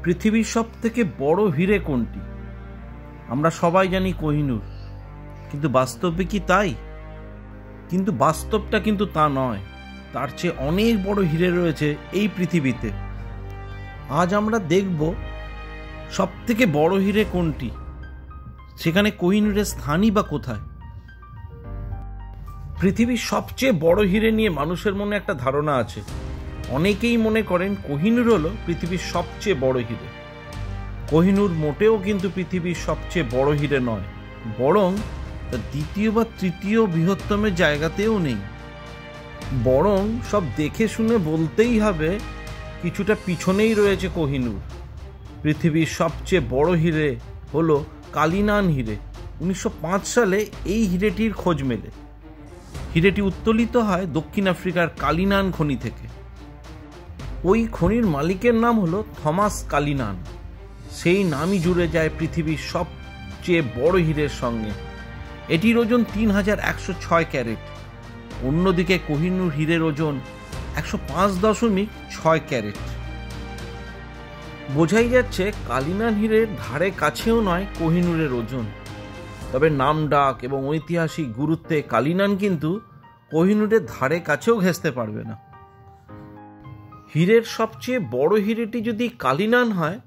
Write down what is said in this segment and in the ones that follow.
পৃথিবীর সবথেকে বড় হিরে কোনটি? আমরা সবাই জানি কোহিনূর, কিন্তু বাস্তবে কি তাই? কিন্তু বাস্তবটা কিন্তু তা নয়। তার চেয়ে অনেক বড় হিরে রয়েছে এই পৃথিবীতে। আজ আমরা দেখব সবথেকে বড় হিরে কোনটি, সেখানে কোহিনূরের স্থানই বা কোথায়। পৃথিবীর সবচেয়ে বড় হিরে নিয়ে মানুষের মনে একটা ধারণা আছে। অনেকেই মনে করেন কোহিনূর হলো পৃথিবীর সবচেয়ে বড় হিরে। কোহিনূর মোটেও কিন্তু পৃথিবীর সবচেয়ে বড় হিরে নয়, বরং তার দ্বিতীয় বা তৃতীয় বৃহত্তমের জায়গাতেও নেই। বরং সব দেখে শুনে বলতেই হবে কিছুটা পিছনেই রয়েছে কোহিনূর। পৃথিবীর সবচেয়ে বড় হিরে হলো কালিনান হিরে। 1905 সালে এই হিরেটির খোঁজ মেলে। হিরেটি উত্তোলিত হয় দক্ষিণ আফ্রিকার কালিনান খনি থেকে। ওই খনির মালিকের নাম হলো থমাস কালিনান। সেই নামই জুড়ে যায় পৃথিবীর সবচেয়ে বড় হিরের সঙ্গে। এটির ওজন 3106 ক্যারেট। অন্যদিকে কোহিনূর হিরের ওজন 105.6 ক্যারেট। বোঝাই যাচ্ছে কালিনান হিরের ধারে কাছেও নয় কোহিনূরের ওজন। তবে নাম ডাক এবং ঐতিহাসিক গুরুত্বে কালিনান কিন্তু কোহিনূরের ধারে কাছেও ঘেঁষতে পারবে না। হীরের সবচেয়ে বড় হিরেটি যদি কালিনান হয়,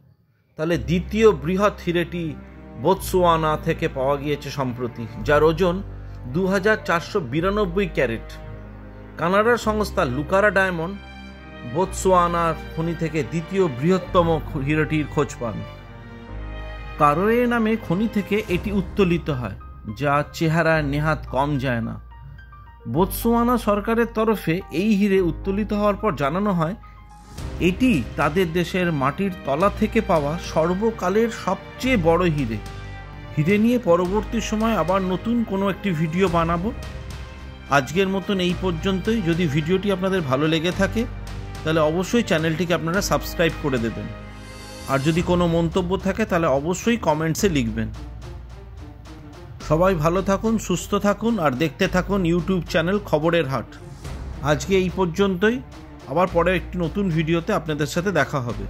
তাহলে দ্বিতীয় বৃহৎ হিরেটি বোতসোয়ানা থেকে পাওয়া গিয়েছে সম্প্রতি, যার ওজন 2492 ক্যারেট। কানাডার সংস্থা লুকারা ডায়মন্ড বোতসোয়ানার খনি থেকে দ্বিতীয় বৃহত্তম হিরেটির খোঁজ পান। কারোয়ে নামে খনি থেকে এটি উত্তোলিত হয়, যা চেহারায় নেহাত কম যায় না। বোতসোয়ানা সরকারের তরফে এই হিরে উত্তোলিত হওয়ার পর জানানো হয় এটি তাদের দেশের মাটির তলা থেকে পাওয়া সর্বকালের সবচেয়ে বড় হিরে। হিরে নিয়ে পরবর্তী সময় আবার নতুন কোনো একটি ভিডিও বানাবো। আজকের মতন এই পর্যন্তই। যদি ভিডিওটি আপনাদের ভালো লেগে থাকে তাহলে অবশ্যই চ্যানেলটিকে আপনারা সাবস্ক্রাইব করে দেবেন। আর যদি কোনো মন্তব্য থাকে তাহলে অবশ্যই কমেন্টসে লিখবেন। সবাই ভালো থাকুন, সুস্থ থাকুন আর দেখতে থাকুন ইউটিউব চ্যানেল খবরের হাট। আজকে এই পর্যন্তই। আবার পরে একটি নতুন ভিডিওতে আপনাদের সাথে দেখা হবে।